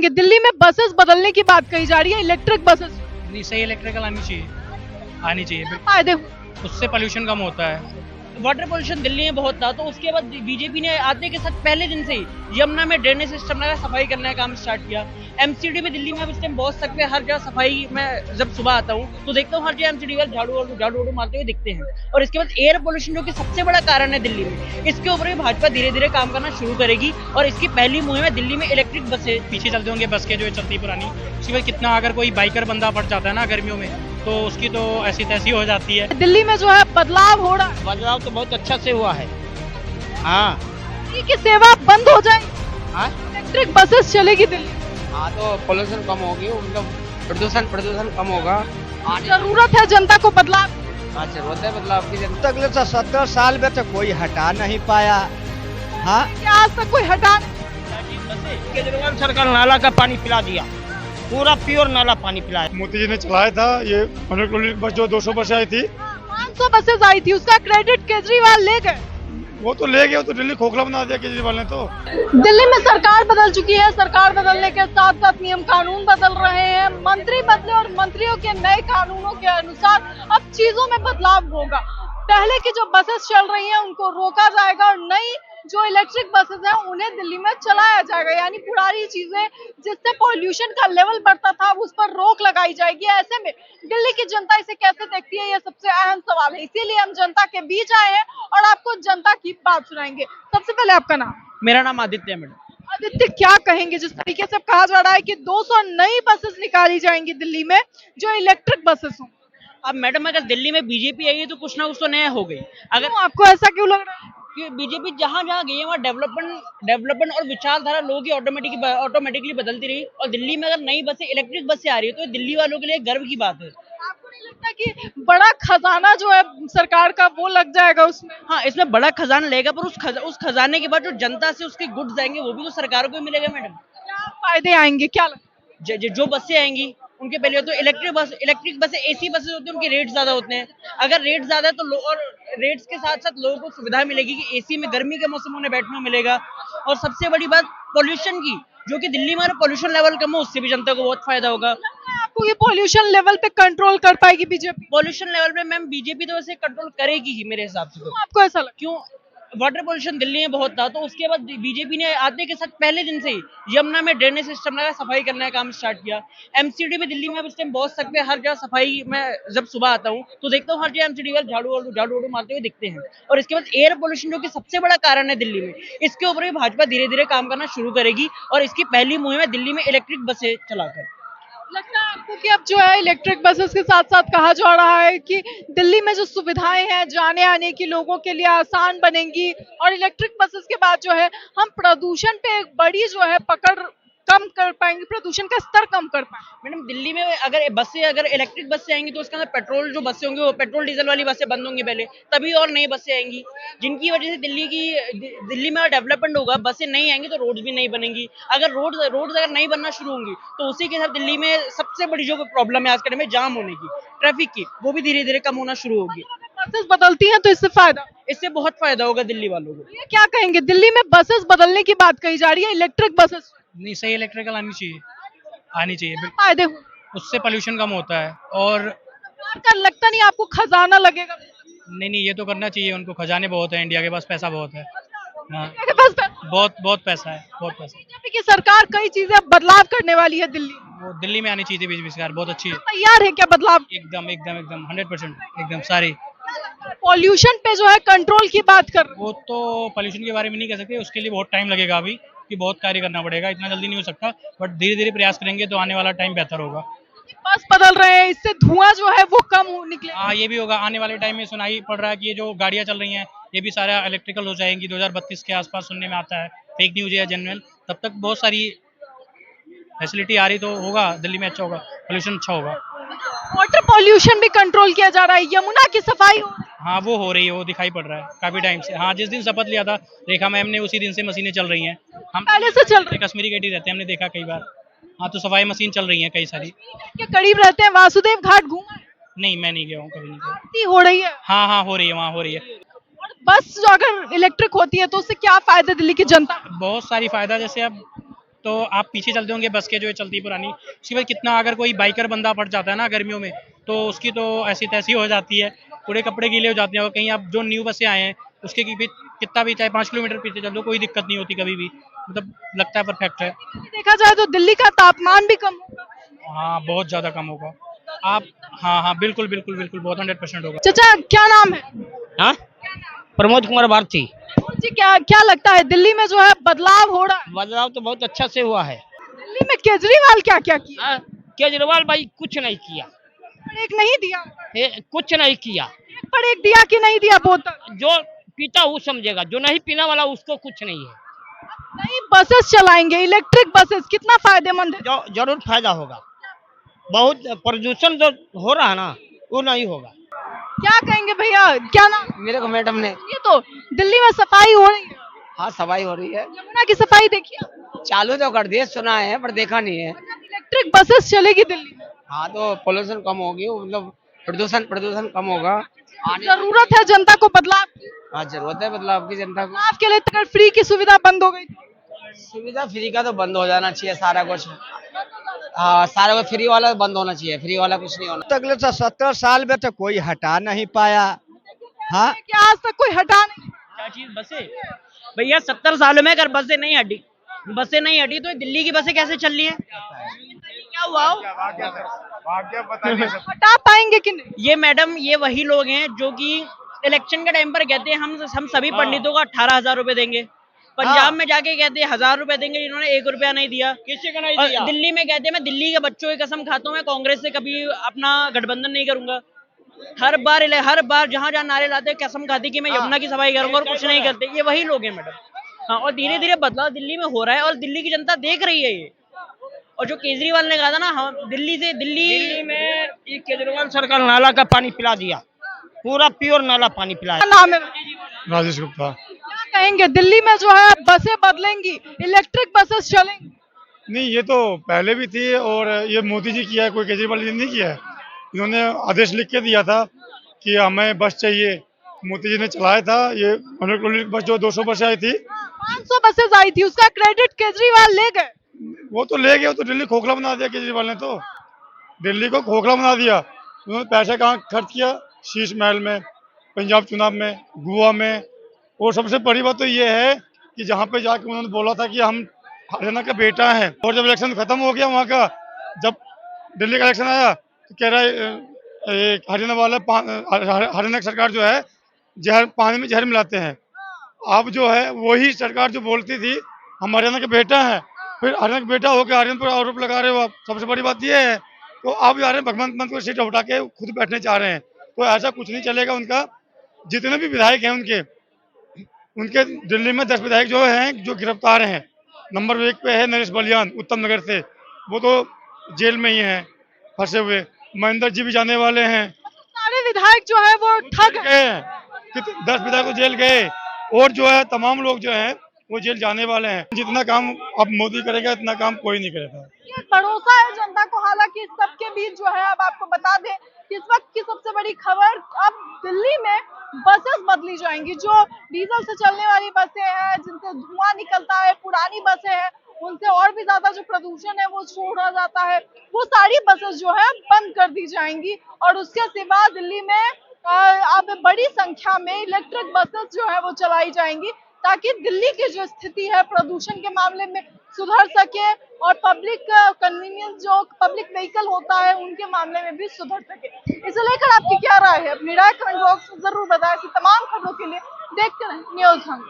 कहेंगे, दिल्ली में बसेस बदलने की बात कही जा रही है, इलेक्ट्रिक बसेस, नहीं, सही इलेक्ट्रिकल आनी चाहिए फायदे बिल्कुल। उससे पोल्यूशन कम होता है। वाटर पोल्यूशन दिल्ली में बहुत था, तो उसके बाद बीजेपी ने आते के साथ पहले दिन से ही यमुना में ड्रेनेज सिस्टम लगा, सफाई करने का काम स्टार्ट किया। एमसीडी में दिल्ली में अब इस टाइम बहुत सकते हैं, हर जगह सफाई। मैं जब सुबह आता हूँ तो देखता हूँ हर जगह एमसीडी वाले झाड़ू मारते हुए दिखते हैं। और इसके बाद एयर पोल्यूशन जो कि सबसे बड़ा कारण है दिल्ली में, इसके ऊपर भी भाजपा धीरे धीरे काम करना शुरू करेगी। और इसकी पहली मुहिम है दिल्ली में इलेक्ट्रिक बसें। पीछे चलते होंगे बस के जो चलती पुरानी, उसकी वजह कितना अगर कोई बाइकर बंदा फट जाता है ना गर्मियों में, तो उसकी तो ऐसी तैसी हो जाती है। दिल्ली में जो है बदलाव हो रहा है, बदलाव तो बहुत अच्छा से हुआ है। हाँ फ्री की सेवा बंद हो जाए, हाँ इलेक्ट्रिक बसेस चलेगी दिल्ली, हाँ, तो पोल्यूशन कम होगी, मतलब प्रदूषण कम होगा। जरूरत है जनता को बदलाव। हाँ, जरूरत है बदलाव की। अगले 70 साल में तो कोई हटा नहीं पाया। हाँ, क्या आज तक कोई हटा नहीं? केजरीवाल सरकार नाला का पानी पिला दिया, पूरा प्योर नाला पानी पिलाया। मोदी जी ने चलाया था ये 100 बस, जो 200 बसें आई थी 500 बसेस आई थी, उसका क्रेडिट केजरीवाल ले गए। वो तो ले गए, वो तो दिल्ली खोखला बना दिया केजरीवाल ने तो। दिल्ली में सरकार बदल चुकी है, सरकार बदलने के साथ साथ नियम कानून बदल रहे हैं, मंत्री बदले और मंत्रियों के नए कानूनों के अनुसार अब चीजों में बदलाव होगा। पहले की जो बसेस चल रही हैं उनको रोका जाएगा और नई जो इलेक्ट्रिक बसेस हैं उन्हें दिल्ली में चलाया जाएगा, यानी पुरानी चीजें जिससे पॉल्यूशन का लेवल बढ़ता था उस पर रोक लगाई जाएगी। ऐसे में दिल्ली की जनता इसे कैसे देखती है, ये सबसे अहम सवाल है। इसीलिए हम जनता के बीच आए हैं और आपको जनता की बात सुनाएंगे। सबसे पहले आपका नाम? मेरा नाम आदित्य है मैडम। आदित्य, क्या कहेंगे जिस तरीके से अब कहा जा रहा है कि 200 नई बसेस निकाली जाएंगी दिल्ली में जो इलेक्ट्रिक बसेस हों? अब मैडम अगर दिल्ली में बीजेपी आई है तो कुछ ना कुछ तो नया हो गई। अगर क्यों, आपको ऐसा क्यों लग रहा है? बीजेपी जहां जहां गई है वहाँ डेवलपमेंट और विचारधारा लोगों की ऑटोमेटिकली बदलती रही। और दिल्ली में अगर नई बसें इलेक्ट्रिक बसें आ रही है तो दिल्ली वालों के लिए गर्व की बात है। आपको नहीं लगता कि बड़ा खजाना जो है सरकार का वो लग जाएगा उसमें? हाँ, इसमें बड़ा खजाना लेगा, पर उस खजाने के बाद जो जनता से उसके गुड्स आएंगे वो भी तो सरकार को ही मिलेगा मैडम। क्या फायदे आएंगे, क्या लगता है? जो बसें आएंगी उनके पहले तो इलेक्ट्रिक बसें एसी बसें होती हैं, उनके रेट ज्यादा होते हैं। अगर रेट ज्यादा है तो और रेट्स के साथ साथ लोगों को सुविधा मिलेगी कि एसी में गर्मी के मौसम उन्हें बैठना मिलेगा। और सबसे बड़ी बात पोल्यूशन की, जो कि दिल्ली में पोल्यूशन लेवल कम हो, उससे भी जनता को बहुत फायदा होगा। आपको ये पॉल्यूशन लेवल पे कंट्रोल कर पाएगी बीजेपी? पोल्यूशन लेवल पे मैम बीजेपी तो वैसे कंट्रोल करेगी ही मेरे हिसाब से। तो आपको ऐसा लगता क्यों, वाटर पोल्यूशन दिल्ली में बहुत था, तो उसके बाद बीजेपी ने आते के साथ पहले दिन से ही यमुना में ड्रेनेज सिस्टम लगा, सफाई करने का काम स्टार्ट किया। एमसीडी में दिल्ली में अब इस टाइम बहुत सकते हैं, हर जगह सफाई। मैं जब सुबह आता हूँ तो देखता हूँ हर जगह एमसीडी वाले झाड़ू मारते हुए दिखते हैं। और इसके बाद एयर पोल्यूशन जो कि सबसे बड़ा कारण है दिल्ली में, इसके ऊपर भी भाजपा धीरे धीरे काम करना शुरू करेगी। और इसकी पहली मुहिम है दिल्ली में इलेक्ट्रिक बसें चलाकर। लगता है आपको कि अब जो है इलेक्ट्रिक बसेस के साथ साथ कहा जा रहा है कि दिल्ली में जो सुविधाएं हैं जाने आने की लोगों के लिए आसान बनेंगी और इलेक्ट्रिक बसेस के बाद जो है हम प्रदूषण पे एक बड़ी जो है पकड़ कम कर पाएंगे, प्रदूषण का स्तर कम कर पाएंगे? मैडम दिल्ली में अगर इलेक्ट्रिक बसें आएंगी तो उसके अंदर पेट्रोल जो बसें होंगी वो पेट्रोल डीजल वाली बसें बंद होंगी पहले, तभी और नई बसें आएंगी, जिनकी वजह से दिल्ली में डेवलपमेंट होगा। बसें नहीं आएंगी तो रोड्स भी नहीं बनेंगी। अगर रोड्स अगर नहीं बनना शुरू होंगी तो उसी के साथ दिल्ली में सबसे बड़ी जो प्रॉब्लम है आज के टाइम में जाम होने की, ट्रैफिक की, वो भी धीरे धीरे कम होना शुरू होगी। बसेस बदलती हैं तो इससे फायदा? इससे बहुत फायदा होगा दिल्ली वालों को। ये क्या कहेंगे, दिल्ली में बसेस बदलने की बात कही जा रही है, इलेक्ट्रिक बसेस, नहीं, सही इलेक्ट्रिकल आनी चाहिए बिल्कुल। फायदे हो? उससे पोल्यूशन कम होता है। और सरकार का लगता नहीं आपको खजाना लगेगा? नहीं, ये तो करना चाहिए उनको, खजाने बहुत है, इंडिया के पास पैसा बहुत है। हाँ, के पास पैसा? बहुत पैसा है, बहुत पैसा। बीजेपी की सरकार कई चीजें बदलाव करने वाली है दिल्ली में, वो दिल्ली में आनी चाहिए थी बीजेपी सरकार, बहुत अच्छी है। तैयार है क्या बदलाव? एकदम 100% एकदम सारी। पॉल्यूशन पे जो है कंट्रोल की बात कर रहे वो तो पोल्यूशन के बारे में नहीं कह सकते, उसके लिए बहुत टाइम लगेगा अभी, कि बहुत कार्य करना पड़ेगा, इतना जल्दी नहीं हो सकता। बट धीरे धीरे प्रयास करेंगे तो आने वाला टाइम बेहतर होगा। हैं, बस बदल रहे हैं, इससे धुआं जो है वो कम निकले। हाँ, ये भी होगा। आने वाले टाइम में सुनाई पड़ रहा है कि ये जो गाड़ियाँ चल रही हैं ये भी सारा इलेक्ट्रिकल हो जाएंगी 2032 के आसपास, सुनने में आता है। फेक न्यूज है जेन्युइन। तब तक बहुत सारी फैसिलिटी आ रही तो होगा, दिल्ली में अच्छा होगा, पोल्यूशन अच्छा होगा। वाटर पॉल्यूशन भी कंट्रोल किया जा रहा है, यमुना की सफाई हो रही है। हाँ, वो हो रही है, वो दिखाई पड़ रहा है काफी टाइम से। हाँ, जिस दिन शपथ लिया था रेखा मैम ने उसी दिन से मशीनें चल रही हैं। हम पहले से चल रही कश्मीरी गेट ही रहते हैं, हमने देखा कई बार। हाँ, तो सफाई मशीन चल रही है कई सारी। के करीब रहते हैं, वासुदेव घाट घूमा है? नहीं, मैं नहीं गया हूँ, कभी नहीं गया। आरती हो रही है हाँ, हो रही है, वहाँ हो रही है। और बस जो अगर इलेक्ट्रिक होती है तो उससे क्या फायदा दिल्ली की जनता को? बहुत सारी फायदा, जैसे अब तो आप पीछे चलते होंगे बस के जो चलती पुरानी, उसके बाद कितना अगर कोई बाइकर बंदा फट जाता है ना गर्मियों में, तो उसकी तो ऐसी तैसी हो जाती है, पूरे कपड़े गीले हो जाते हैं। और कहीं आप जो न्यू बसें आए हैं उसके भी कितना भी चाहे 5 किलोमीटर पीछे चल दो कोई दिक्कत नहीं होती कभी भी, मतलब लगता है परफेक्ट है। देखा जाए तो दिल्ली का तापमान भी कम होगा। हाँ बहुत ज़्यादा कम होगा आप, हाँ हाँ बिल्कुल बिल्कुल बिल्कुल बहुत 100% होगा। चाचा क्या नाम है? हाँ, प्रमोद कुमार भारती। जी क्या क्या लगता है दिल्ली में जो है बदलाव हो रहा है? बदलाव तो बहुत अच्छा से हुआ है। दिल्ली में केजरीवाल क्या क्या किया? हाँ, केजरीवाल भाई कुछ नहीं किया, एक नहीं दिया, कुछ नहीं किया। एक पर एक दिया कि नहीं दिया बोतल? जो पीता वो समझेगा, जो नहीं पीना वाला उसको कुछ नहीं है। नई बसेस चलाएंगे, इलेक्ट्रिक बसेस, कितना फायदेमंद है? जो जरूर फायदा होगा, बहुत प्रदूषण जो हो रहा है ना वो नहीं होगा। क्या कहेंगे भैया, क्या नाम? मेरे को मैडम ने। ये तो दिल्ली में सफाई हो रही है, हाँ सफाई हो रही है, यमुना की सफाई देखिए। चालू तो कर दिए, सुना है पर देखा नहीं है। इलेक्ट्रिक बसेस चलेगी दिल्ली में, हाँ तो पोल्यूशन कम होगी, मतलब प्रदूषण प्रदूषण कम होगा। जरूरत है जनता को बदलाव की। हाँ जरूरत है बदलाव की जनता को। बदलाव के लिए अगर फ्री की सुविधा बंद हो गई तो सुविधा फ्री का तो बंद हो जाना चाहिए सारा कुछ। हाँ सारा कुछ फ्री वाला बंद होना चाहिए, फ्री वाला कुछ नहीं होना। अगले 70 साल में तो कोई हटा नहीं पाया। हाँ, क्या आज तक कोई हटा नहीं? क्या चीज बसें? भैया 70 सालों में अगर बसें नहीं हटी तो दिल्ली की बसें कैसे चल रही है? क्या हुआ हो? हटा पाएंगे कि नहीं? ये मैडम ये वही लोग हैं जो कि इलेक्शन के टाइम पर कहते हैं हम सभी पंडितों को 18,000 रुपए देंगे, पंजाब में जाके कहते हैं 1,000 रुपए देंगे, जिन्होंने 1 रुपया नहीं दिया। किसी को नहीं और दिया। दिल्ली में कहते हैं मैं दिल्ली के बच्चों की कसम खाता हूँ, मैं कांग्रेस से कभी अपना गठबंधन नहीं करूंगा। हर बार जहां जहां नारे लाते हैं कसम खाती कि मैं यमुना की सफाई करूंगा, और कुछ नहीं करते। ये वही लोग हैं मैडम। हाँ, और धीरे धीरे बदलाव दिल्ली में हो रहा है और दिल्ली की जनता देख रही है ये। और जो केजरीवाल ने कहा था ना, हम दिल्ली में ये केजरीवाल सरकार नाला का पानी पिला दिया, पूरा प्योर नाला पानी पिलाया। क्या नाम है? राजेश गुप्ता। क्या कहेंगे दिल्ली में जो है बसें बदलेंगी, इलेक्ट्रिक बसेस चलेंगी? नहीं ये तो पहले भी थी और ये मोदी जी किया है, कोई केजरीवाल जी ने नहीं किया है। इन्होंने आदेश लिख के दिया था कि हमें बस चाहिए, मोदी जी ने चलाया था। ये इलेक्ट्रॉनिक बस जो 200 बसें आई थी 500 बसेस आई थी, उसका क्रेडिट केजरीवाल ले गए। वो तो ले गए, वो तो दिल्ली खोखला बना दिया केजरीवाल ने, तो दिल्ली को खोखला बना दिया। उन्होंने पैसा कहाँ खर्च किया, शीश महल में, पंजाब चुनाव में, गोवा में। और सबसे बड़ी बात तो ये है कि जहाँ पे जाके उन्होंने बोला था कि हम हरियाणा का बेटा है, और जब इलेक्शन खत्म हो गया वहाँ का, जब दिल्ली का इलेक्शन आया तो कह रहा है हरियाणा वाला हरियाणा की सरकार जो है जहर पानी में जहर मिलाते हैं। अब जो है वही सरकार जो बोलती थी हम हरियाणा के बेटा हैं, फिर हरियाणा का बेटा होकर हरियाणा पर आरोप लगा रहे हो आप। सबसे बड़ी बात ये है, तो आप जा रहे हैं भगवंत मान को सीट उठा के खुद बैठने चाह रहे हैं, तो ऐसा कुछ नहीं चलेगा। उनका जितने भी विधायक हैं उनके दिल्ली में 10 विधायक जो हैं जो गिरफ्तार हैं। नंबर 1 पे है नरेश बलियान उत्तम नगर से, वो तो जेल में ही हैं फंसे हुए। महेंद्र जी भी जाने वाले हैं। सारे विधायक जो है वो ठग है। गए 10 विधायक तो जेल गए, और जो है तमाम लोग जो हैं वो जेल जाने वाले हैं। जितना काम अब मोदी करेगा इतना काम कोई नहीं करेगा। ये भरोसा है जनता को। हालांकि इस सबके बीच जो है अब आपको बता दें कि इस वक्त की सबसे बड़ी खबर, अब दिल्ली में बसेस बदली जाएंगी। जो डीजल से चलने वाली बसें हैं जिनसे धुआं निकलता है, पुरानी बसें हैं, उनसे और भी ज्यादा जो प्रदूषण है वो छोड़ा जाता है, वो सारी बसेस जो है बंद कर दी जाएंगी। और उसके सिवा दिल्ली में अब बड़ी संख्या में इलेक्ट्रिक बसेस जो है वो चलाई जाएंगी, ताकि दिल्ली की जो स्थिति है प्रदूषण के मामले में सुधर सके, और पब्लिक कन्वीनियंस जो पब्लिक व्हीकल होता है उनके मामले में भी सुधर सके। इसे लेकर आपकी क्या राय है? अपनी राय कमेंट बॉक्स में जरूर बताएं। ऐसी तमाम खबरों के लिए देखते रहें न्यूज़ हंट।